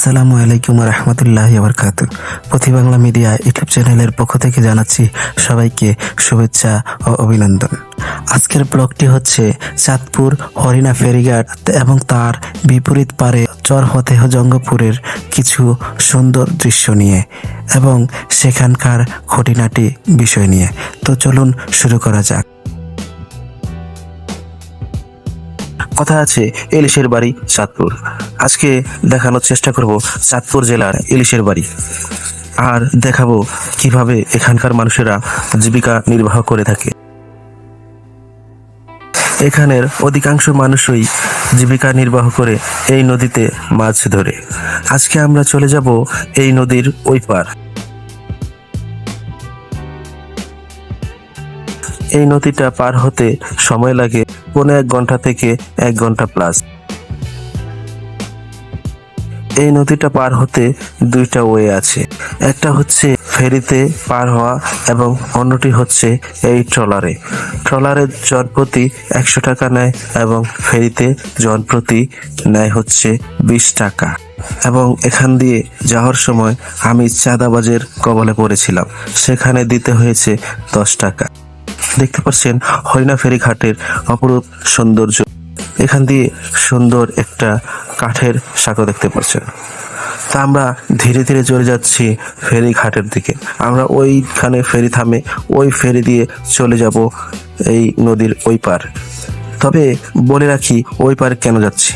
আসসালামু আলাইকুম রহমতুল্লাহি বারাকাতুহু। পথি বাংলা মিডিয়া ইউটিউব চ্যানেলের পক্ষ থেকে জানাচ্ছি সবাইকে শুভেচ্ছা ও অভিনন্দন। আজকের ব্লগটি হচ্ছে চাঁদপুর হরিণা ফেরিঘাট এবং তার বিপরীত পারে চর ফতেহ জঙ্গপুরের কিছু সুন্দর দৃশ্য নিয়ে এবং সেখানকার খুঁটিনাটি বিষয় নিয়ে। তো চলুন শুরু করা যাক। কথা আছে ইলিশের বাড়ি চাঁদপুর। আজকে দেখানোর চেষ্টা করব চাঁদপুর জেলার ইলিশের বাড়ি, আর দেখাবো কিভাবে এখানকার মানুষেরা জীবিকা নির্বাহ করে থাকে। এখানের অধিকাংশ মানুষই জীবিকা নির্বাহ করে এই নদীতে মাছ ধরে। আজকে আমরা চলে যাব এই নদীর ওই পার। এই নদীটা পার হতে সময় লাগে 1.5 ঘন্টা থেকে 1 ঘন্টা প্লাস। এই নদীটা পার হতে 2টা ওয়ে আছে, একটা হচ্ছে ফেরিতে পার হওয়া এবং অন্যটি হচ্ছে এই ট্রলারে। ট্রলারে জনপ্রতি 100 টাকা নেয় এবং ফেরিতে জনপ্রতি নেয় হচ্ছে 20 টাকা। এবং এখান দিয়ে যাওয়ার সময় আমি চাঁদাবাজের কবলে পড়েছিলাম, সেখানে দিতে হয়েছে 10 টাকা। দেখতে পাচ্ছেন হরিণা ফেরিঘাটের অপরূপ সৌন্দর্য। এখান দিয়ে সুন্দর একটা কাঠের সাঁকো দেখতে পাচ্ছেন। তা আমরা ধীরে ধীরে চলে যাচ্ছি ফেরিঘাটের দিকে। আমরা ওইখানে ফেরি থামে, ওই ফেরি দিয়ে চলে যাব এই নদীর ওই পার। তবে বলে রাখি ওই পারে কেন যাচ্ছি।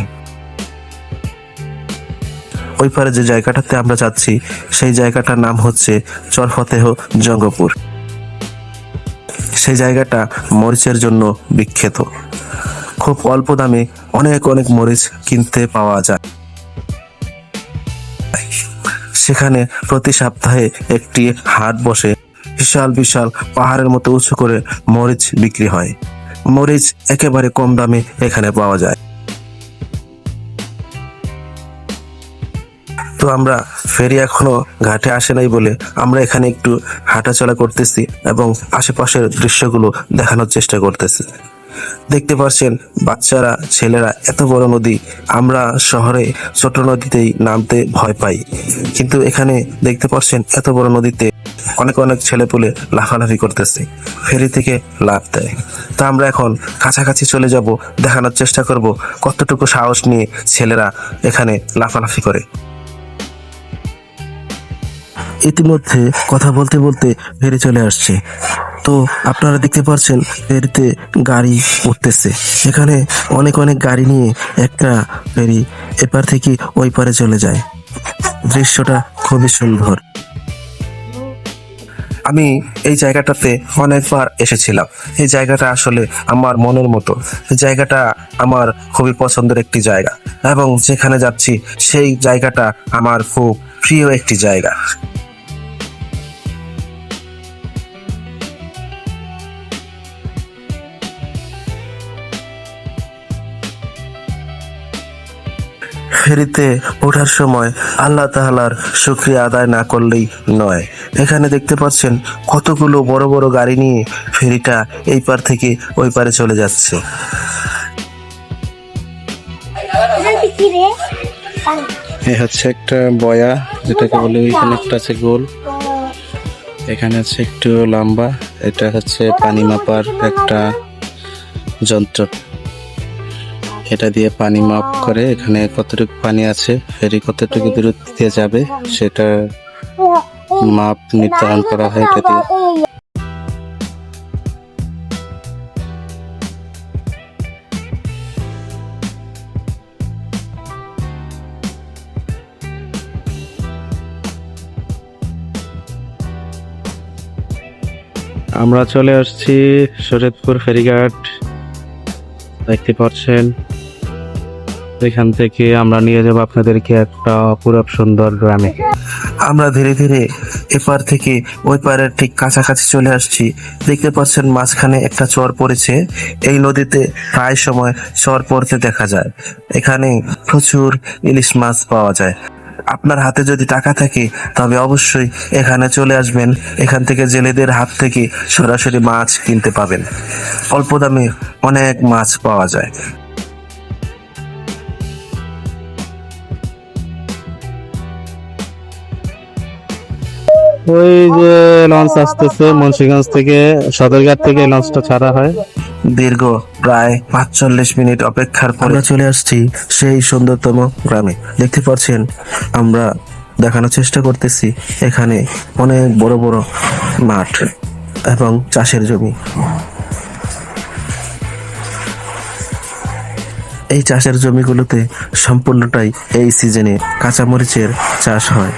ওই পারে যে জায়গাটাতে আমরা যাচ্ছি সেই জায়গাটার নাম হচ্ছে চর ফতেহ জঙ্গপুর। সেই জায়গাটা মরিচের জন্য বিখ্যাত। খুব অল্প দামে অনেক অনেক মরিচ কিনতে পাওয়া যায়। সেখানে প্রতি সপ্তাহে একটি হাট বসে। বিশাল বিশাল পাহাড়ের মতো উঁচু করে মরিচ বিক্রি হয়। মরিচ একেবারে কম দামে এখানে পাওয়া যায়। তো আমরা ফেরি এখনো ঘাটে আসে নাই বলে আমরা এখানে একটু হাঁটাচলা করতেছি এবং আশেপাশের দৃশ্যগুলো দেখানোর চেষ্টা করতেছি। দেখতে পাচ্ছেন বাচ্চারা, ছেলেরা, এত বড় নদী। আমরা শহরে ছোট নদীতেই নামতে ভয় পাই, কিন্তু এখানে দেখতে পাচ্ছেন এত বড় নদীতে অনেক অনেক ছেলেপুলে লাফালাফি করতেছে, ফেরি থেকে লাফ দেয়। তা আমরা এখন কাছাকাছি চলে যাব, দেখানোর চেষ্টা করব কতটুকু সাহস নিয়ে ছেলেরা এখানে লাফালাফি করে। ইতিমধ্যে কথা বলতে বলতে ফেরি চলে আসছে। তো আপনারা দেখতে পাচ্ছেন ফেরিতে গাড়ি উঠতেছে। এখানে অনেক অনেক গাড়ি নিয়ে একটা ফেরি এপার থেকে ওই পারে চলে যায়। দৃশ্যটা খুবই সুন্দর। আমি এই জায়গাটাতে অনেকবার এসেছিলাম। এই জায়গাটা আসলে আমার মনের মতো। এই জায়গাটা আমার খুবই পছন্দের একটি জায়গা এবং যেখানে যাচ্ছি সেই জায়গাটা আমার খুব প্রিয় একটি জায়গা। ফেরিতে ওঠার সময় আল্লাহ তাআলার শুকরিয়া আদায় না করলেই নয়। এখানে দেখতে পাচ্ছেন কতগুলো বড় বড় গাড়ি নিয়ে ফেরিটা এই পার থেকে ওই পারে চলে যাচ্ছে। এই হচ্ছে একটা বয়া, যেটাকে বলে এখানে একটা আছে গোল, এখানে আছে একটু লম্বা। এটা হচ্ছে পানি মাপার একটা যন্ত্র। এটা দিয়ে পানি মাপ করে এখানে কতটুকু পানি আছে, ফেরি কতটুকু দূরত্বে যাবে সেটা মাপ নির্ধারণ করা হয় এটা দিয়ে। আমরা চলে আসছি শরীয়তপুর ফেরিঘাট। দেখতে পাচ্ছেন এখান থেকে আমরা নিয়ে যাব আপনাদেরকে একটা অপূরূপ সুন্দর গ্রামে। আমরা ধীরে ধীরে এপার থেকে ওই পারের ঠিক কাছাকাছি চলে আসছি। দেখতে পাচ্ছেন মাঝখানে একটা চর পড়েছে। এই নদীতে প্রায় সময় চর পড়তে দেখা যায়। এখানে প্রচুর ইলিশ মাছ পাওয়া যায়। আপনার হাতে যদি টাকা থাকে তবে অবশ্যই এখানে চলে আসবেন। এখান থেকে জেলেদের হাত থেকে সরাসরি মাছ কিনতে পাবেন। অল্প দামে অনেক মাছ পাওয়া যায়। ওই যে লঞ্চ আসতেছে মুন্সিগঞ্জ থেকে, সদরঘাট থেকে লঞ্চটা ছাড়া হয়। দীর্ঘ প্রায় 45 মিনিট অপেক্ষার পর আমরা চলে আসছি সেই সুন্দরতম গ্রামে। দেখতে পাচ্ছেন, আমরা দেখানোর চেষ্টা করতেছি এখানে অনেক বড় বড় মাঠ এবং চাষের জমি। এই চাষের জমিগুলোতে সম্পূর্ণটাই এই সিজনে কাঁচামরিচের চাষ হয়।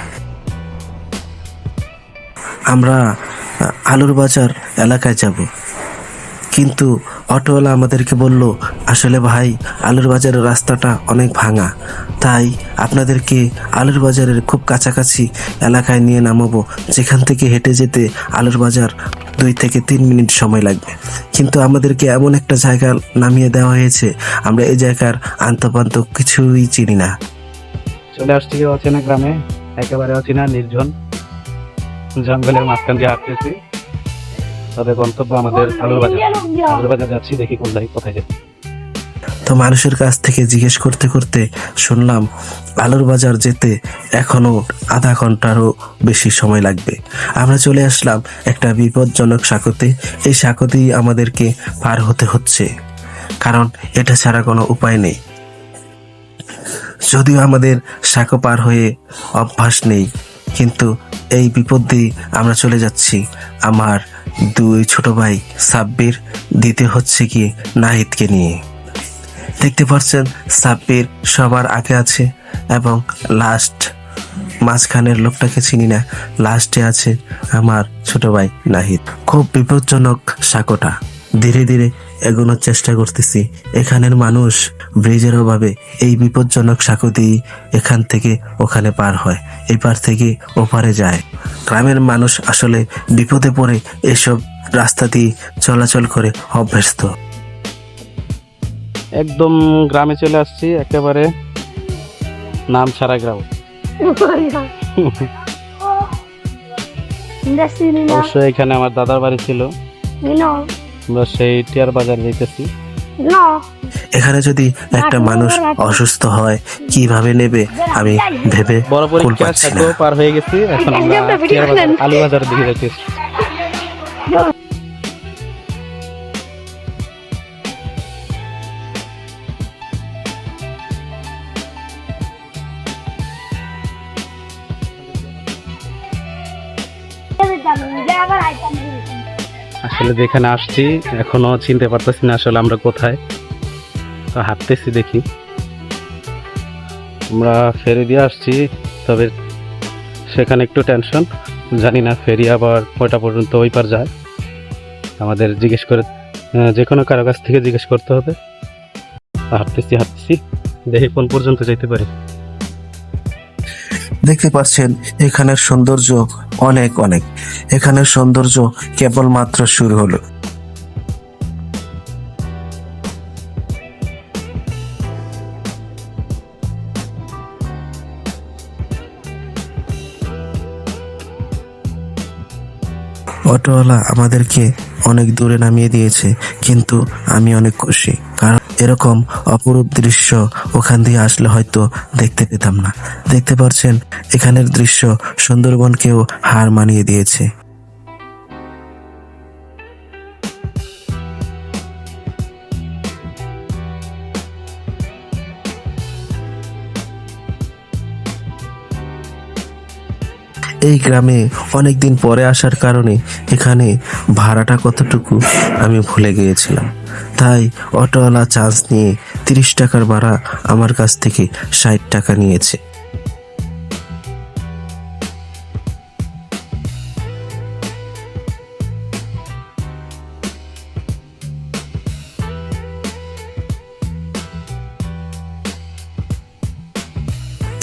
আমরা আলুর বাজার এলাকায় যাব, কিন্তু অটোওয়ালা আমাদেরকে বলল, আসলে ভাই আলুর বাজারের রাস্তাটা অনেক ভাঙা, তাই আপনাদেরকে আলুর বাজারের খুব কাছাকাছি এলাকায় নিয়ে নামাবো, যেখান থেকে হেঁটে যেতে আলুর বাজার 2 থেকে 3 মিনিট সময় লাগবে। কিন্তু আমাদেরকে এমন একটা জায়গা নামিয়ে দেওয়া হয়েছে, আমরা এই জায়গার আন্তপান্ত কিছুই চিনি না। চলে আসছি অচেনা গ্রামে, একেবারে অচেনা নির্জন জঙ্গলের মাঝখান দিয়ে হাঁটতেছি। তবে গন্তব্য আমাদের আলুর বাজার। আলুর বাজার যাচ্ছি, দেখি কোন জায়গায় কোথায় যাচ্ছি। তো মানুষের কাছ থেকে জিজ্ঞেস করতে করতে শুনলাম আলুর বাজার যেতে এখনো আধা ঘন্টারও বেশি সময় লাগবে। আমরা চলে আসলাম একটা বিপজ্জনক সাঁকোতে। এই সাঁকোতেই আমাদেরকে পার হতে হচ্ছে, কারণ এটা ছাড়া কোনো উপায় নেই। যদিও আমাদের সাঁকো পার হয়ে অভ্যাস নেই, কিন্তু এই বিপদ দিয়ে আমরা চলে যাচ্ছি। আমার 2 ছোট ভাই সাব্বির, দিতে হচ্ছে কি নাহিদকে নিয়ে। দেখতে পাচ্ছেন সাব্বির সবার আগে আছে এবং লাস্ট মাঝখানের লোকটাকে চিনি না, লাস্টে আছে আমার ছোট ভাই নাহিদ। খুব বিপজ্জনক সাঁকোটা। ধীরে ধীরে এগোনোর চেষ্টা করতেছি। এখানের মানুষ ব্রিজের অভাবে এই বিপজ্জনক সাঁকো দিয়ে এখান থেকে ওখানে পার হয়, এপার থেকে ওপারে যায়। গ্রামের মানুষ আসলে বিপদে পড়ে এসব রাস্তা দিয়ে চলাচল করে অভ্যস্ত। একদম গ্রামে চলে আসছি, একেবারে নাম ছাড়া গ্রাম। অবশ্যই এখানে আমার দাদার বাড়ি ছিল। আমরা সেই টিয়ার বাজার যাইতেছি। এখানে যদি একটা মানুষ অসুস্থ হয় কিভাবে নেবে আমি ভেবে বড় কুল পরীক্ষা পাচ্ছি না। পার হয়ে গেছি, এখন আমরা টিয়ার বাজার, আলু বাজারের দিকে যাইতেছি। আসলে যেখানে আসছি এখনো চিনতে পারতেছি না আসলে আমরা কোথায়। তো হাঁটতেছি, দেখি। আমরা ফেরি দিয়ে আসছি, তবে সেখানে একটু টেনশন, জানি না ফেরি আবার কয়টা পর্যন্ত ওই পার যায়। আমাদের জিজ্ঞেস করে, যে কোনো কারো কাছ থেকে জিজ্ঞেস করতে হবে। হাঁটতেছি দেখি কোন পর্যন্ত যেতে পারি। দেখতে পাচ্ছেন এখানের সৌন্দর্য অনেক অনেক। এখানের সৌন্দর্য কেবলমাত্র শুরু হলো। অটোওয়ালা আমাদেরকে অনেক দূরে নামিয়ে দিয়েছে, কিন্তু আমি অনেক খুশি, কারণ এরকম অপরূপ দৃশ্য ওখান দিয়ে আসলে হয়তো দেখতে পেতাম না। দেখতে পাচ্ছেন এখানের দৃশ্য সুন্দরবনকেও হার মানিয়ে দিয়েছে। এই গ্রামে অনেকদিন পরে আসার কারণে এখানে ভাড়াটা কতটুকু আমি ভুলে গিয়েছিলাম, তাই অটোওয়ালা চার্জ নিয়ে 30 টাকার ভাড়া আমার কাছ থেকে 60 টাকা নিয়েছে।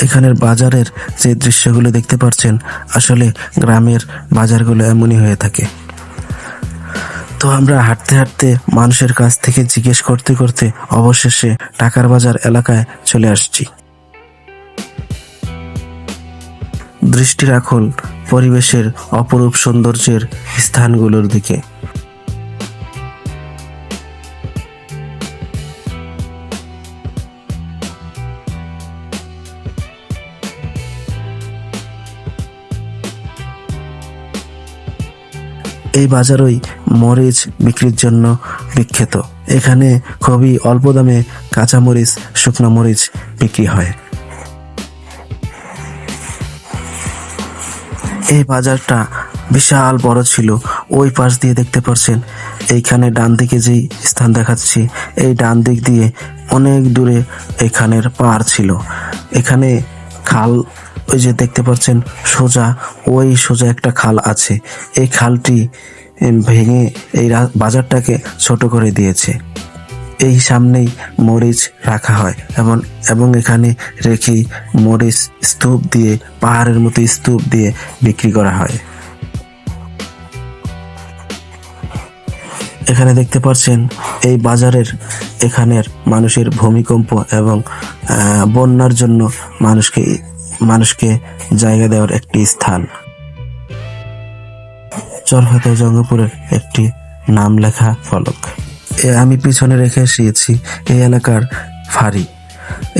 এখানের বাজারের যে দৃশ্যগুলো দেখতে পাচ্ছেন, আসলে গ্রামের বাজারগুলো এমনই হয়ে থাকে। তো আমরা হাঁটতে হাঁটতে মানুষের কাছ থেকে জিজ্ঞেস করতে করতে অবশেষে টাকার বাজার এলাকায় চলে আসছি। দৃষ্টি রাখুন পরিবেশের অপরূপ সৌন্দর্যের স্থানগুলোর দিকে। এই বাজারই মরিচ বিক্রির জন্য বিখ্যাত। এখানে খুবই অল্প দামে কাঁচা মরিচ, শুকনো মরিচ বিক্রি হয়। এই বাজারটা বিশাল বড় ছিল। ওই পাশ দিয়ে দেখতে পাচ্ছেন, এইখানে ডান দিকে যেই স্থান দেখাচ্ছি, এই ডান দিক দিয়ে অনেক দূরে এখানের পাহাড় ছিল। এখানে খাল, ওই যে দেখতে পাচ্ছেন সোজা একটা খাল আছে। এই খালটি ভেঙে এই বাজারটাকে ছোট করে দিয়েছে। এই সামনেই মরিচ রাখা হয় এবং এখানে রেখেই মরিচ স্তূপ দিয়ে, পাহাড়ের মতো স্তূপ দিয়ে বিক্রি করা হয়। এখানে দেখতে পাচ্ছেন এই বাজারের এখানের মানুষের ভূমিকম্প এবং বন্যার জন্য মানুষকে জায়গা দেওয়ার একটি স্থান। চরফাতে জঙ্গপুরের একটি নাম লেখা ফলক আমি পিছনে রেখে এসেছি। এই এলাকার ফাঁড়ি,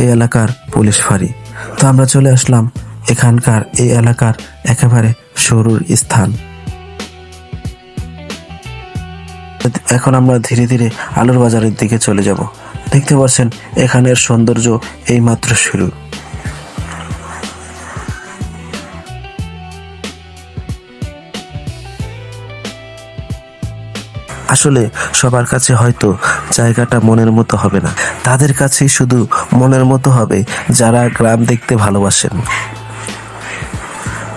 এই এলাকার পুলিশ ফাঁড়ি। তো আমরা চলে আসলাম এখানকার এই এলাকার একেবারে শুরুর স্থান। এখন আমরা ধীরে ধীরে আলুর বাজারের দিকে চলে যাব। দেখতে পাচ্ছেন এখানের সৌন্দর্য এইমাত্র শুরু। আসলে সবার কাছে হয়তো জায়গাটা মনের মতো হবে না, তাদের কাছেই শুধু মনের মতো হবে যারা গ্রাম দেখতে ভালোবাসেন,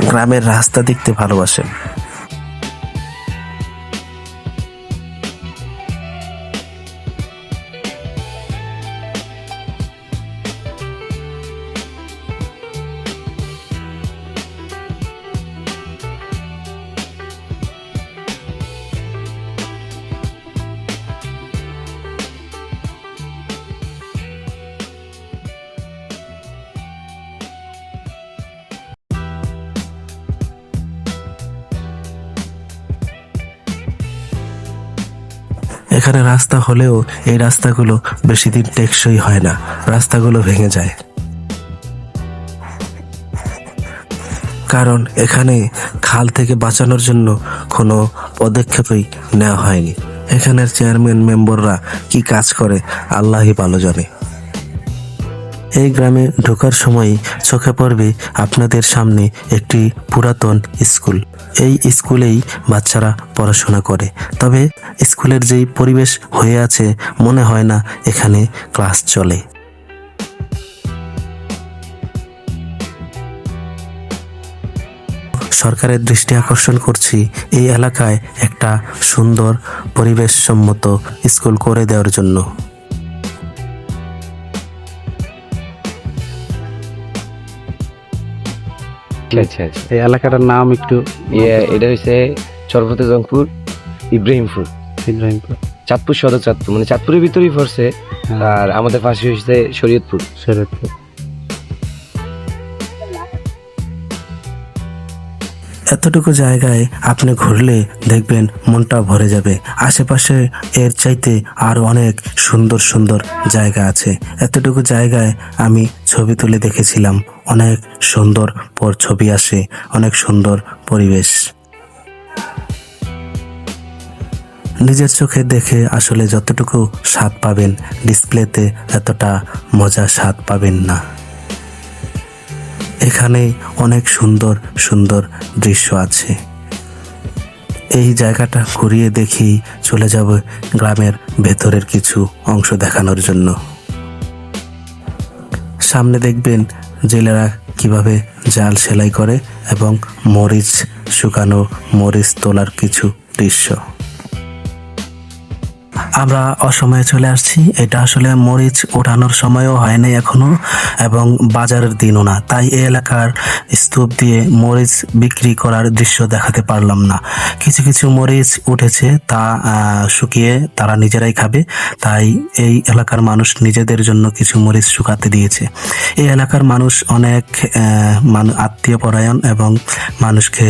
গ্রামের রাস্তা দেখতে ভালোবাসেন। এখানে রাস্তা হলেও এই রাস্তাগুলো বেশি দিন টেকসই হয় না, রাস্তাগুলো ভেঙে যায়। কারণ এখানে খাল থেকে বাঁচানোর জন্য কোনো পদক্ষেপই নেওয়া হয়নি। এখানের চেয়ারম্যান মেম্বাররা কি কাজ করে আল্লাহই ভালো জানে। এই গ্রামে ঢোকার সময় চোখে পড়বে আপনাদের সামনে একটি পুরাতন স্কুল। এই স্কুলেই বাচ্চারা পড়াশোনা করে, তবে স্কুলের যেই পরিবেশ হয়ে আছে মনে হয় না এখানে ক্লাস চলে। সরকারের দৃষ্টি আকর্ষণ করছি এই এলাকায় একটা সুন্দর পরিবেশ সম্মত স্কুল করে দেওয়ার জন্য। আচ্ছা আচ্ছা। এই এলাকাটার নাম একটু এটা হচ্ছে চরফতে জংপুর ইব্রাহিমপুর, চাঁদপুর সদর চাঁদপুর, মানে চাঁদপুরের ভিতরেই পড়ছে। আর আমাদের পাশে হচ্ছে শরীয়তপুর। এতটুকু জায়গায় আপনি ঘুরলে দেখবেন মনটা ভরে যাবে। আশেপাশে এর চাইতে আরো অনেক সুন্দর সুন্দর জায়গা আছে। এতটুকু জায়গায় আমি ছবি তুলে দেখেছিলাম, অনেক সুন্দর ছবি আসে, অনেক সুন্দর পরিবেশ। নিজের চোখে দেখে আসলে যতটুকু স্বাদ পাবেন ডিসপ্লেতে এতটা মজা স্বাদ পাবেন না। এখানে অনেক সুন্দর সুন্দর দৃশ্য আছে। এই জায়গাটা ঘুরিয়ে দেখি চলে যাব গ্রামের ভেতরের কিছু অংশ দেখানোর জন্য। সামনে দেখবেন জেলেরা কিভাবে জাল সেলাই করে এবং মরিচ শুকানো, মরিচ তোলার কিছু দৃশ্য। আমরা অসময়ে চলে আসছি। এটা আসলে মরিচ ওঠানোর সময়ও হয় নাই এখনো, এবং বাজারের দিনও না, তাই এই এলাকার স্তূপ দিয়ে মরিচ বিক্রি করার দৃশ্য দেখাতে পারলাম না। কিছু কিছু মরিচ উঠেছে, তা শুকিয়ে তারা নিজেরাই খাবে, তাই এই এলাকার মানুষ নিজেদের জন্য কিছু মরিচ শুকাতে দিয়েছে। এই এলাকার মানুষ অনেক আত্মীয় পরায়ণ এবং মানুষকে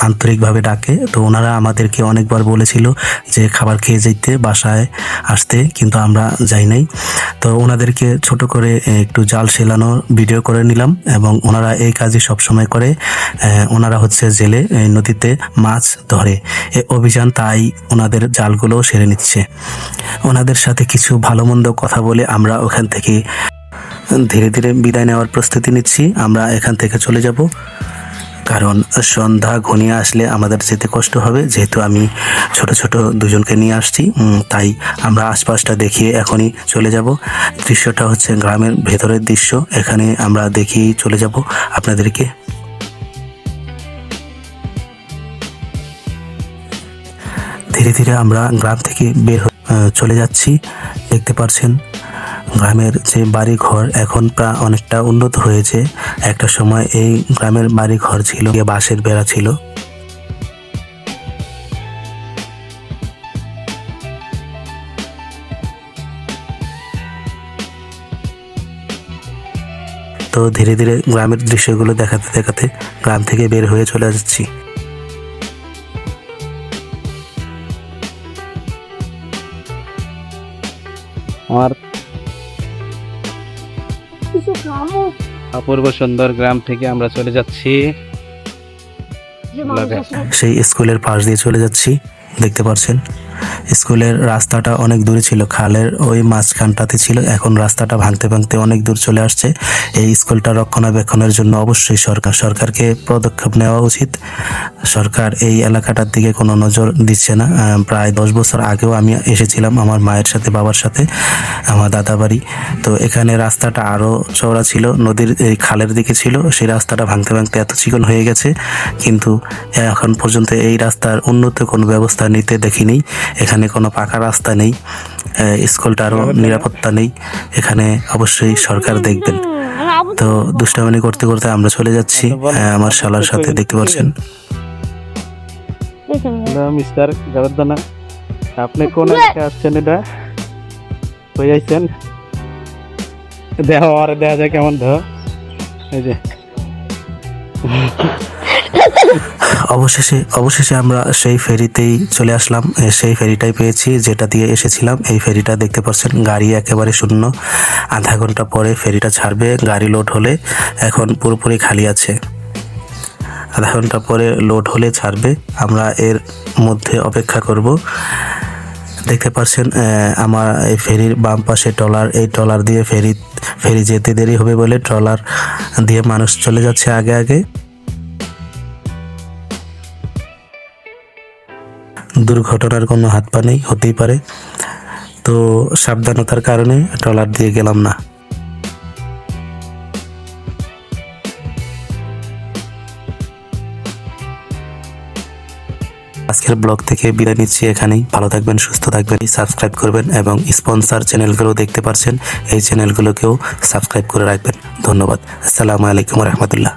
আন্তরিকভাবে ডাকে। তো ওনারা আমাদেরকে অনেকবার বলেছিল যে খাবার খেয়ে যেতে, বাসায় চায় আসতে, কিন্তু আমরা যাই নাই। তো ওনাদেরকে ছোট করে একটু জাল সেলানোর ভিডিও করে নিলাম, এবং ওনারা এই কাজই সবসময় করে। ওনারা হচ্ছে জেলে নদীতে মাছ ধরে, এই অভিযান, তাই ওনাদের জালগুলো সেরে নিচ্ছে। ওনাদের সাথে কিছু ভালো মন্দ কথা বলে আমরা ওখান থেকে ধীরে ধীরে বিদায় নেওয়ার প্রস্তুতি নিচ্ছি। আমরা এখান থেকে চলে যাব, কারণ সন্ধ্যা ঘনিয়ে আসলে আমাদের যেতে কষ্ট হবে, যেহেতু আমি ছোট ছোট দুজনকে নিয়ে আসছি। তাই আমরা আশপাশটা দেখিয়ে এখনই চলে যাব। দৃশ্যটা হচ্ছে গ্রামের ভেতরের দৃশ্য, এখানে আমরা দেখিয়ে চলে যাব আপনাদেরকে। ধীরে ধীরে আমরা গ্রাম থেকে বের চলে যাচ্ছি। দেখতে পাচ্ছেন গ্রামের যে বাড়ি ঘর এখন প্রায় অনেকটা উন্নত হয়েছে। একটা সময় এই গ্রামের বাড়ি ঘর ছিল বাঁশের বেড়া ছিল। তো ধীরে ধীরে গ্রামের দৃশ্যগুলো দেখাতে দেখাতে গ্রাম থেকে বের হয়ে চলে যাচ্ছি। আমার অপূর্ব সুন্দর গ্রাম থেকে আমরা চলে যাচ্ছি। সেই স্কুলের পাশ দিয়ে চলে যাচ্ছি। দেখতে পাচ্ছেন স্কুলের রাস্তাটা অনেক দূরে ছিল, খালের ওই মাঝখানটাতে ছিল। এখন রাস্তাটা ভাঙতে ভাঙতে অনেক দূর চলে আসছে। এই স্কুলটা রক্ষণাবেক্ষণের জন্য অবশ্যই সরকারকে পদক্ষেপ নেওয়া উচিত। সরকার এই এলাকাটার দিকে কোনো নজর দিচ্ছে না। প্রায় 10 বছর আগেও আমি এসেছিলাম আমার মায়ের সাথে, বাবার সাথে, আমার দাদা বাড়ি। তো এখানে রাস্তাটা আরও চওড়া ছিল, নদীর এই খালের দিকে ছিল। সেই রাস্তাটা ভাঙতে ভাঙতে এত চিকন হয়ে গেছে, কিন্তু এখন পর্যন্ত এই রাস্তার উন্নত কোনো ব্যবস্থা নিতে দেখিনি। এখানে কোনো পাকা রাস্তা নেই, স্কুলটারও নিরাপত্তা নেই। এখানে অবশ্যই সরকার দেখবেন। তো দুষ্টামি করতে করতে আমরা চলে যাচ্ছি আমার শালার সাথে। দেখতে পাচ্ছেন মিস্টার জগদ্দনা, আপনি কোন এলাকায় আসছেন? এটা কই আইছেন? দেহ আর দেখা যায় কেমন দেহ। এই যে অবশেষে আমরা সেই ফেরিতেই চলে আসলাম। সেই ফেরিটাই পেয়েছি যেটা দিয়ে এসেছিলাম। এই ফেরিটা দেখতে পাচ্ছেন গাড়ি একেবারে শূন্য। আধা ঘন্টা পরে ফেরিটা ছাড়বে, গাড়ি লোড হলে। এখন পুরোপুরি খালি আছে। আধা ঘন্টা পরে লোড হলে ছাড়বে, আমরা এর মধ্যে অপেক্ষা করব। দেখতে পাচ্ছেন আমার এই ফেরির বাম পাশে ট্রলার। এই ট্রলার দিয়ে ফেরি যেতে দেরি হবে বলে ট্রলার দিয়ে মানুষ চলে যাচ্ছে আগে আগে। দুর্ঘটনার কোনো হাত পা নেই, হতেই পারে। তো সাবধানতার কারণে ট্রলার দিয়ে গেলাম না। আজকের ব্লগ থেকে বিদায় নিচ্ছি এখানেই। ভালো থাকবেন, সুস্থ থাকবেন, সাবস্ক্রাইব করবেন, এবং স্পন্সর চ্যানেলগুলো দেখতে পাচ্ছেন, এই চ্যানেলগুলোকেও সাবস্ক্রাইব করে রাখবেন। ধন্যবাদ। আসসালামু আলাইকুম রহমতুল্লাহ।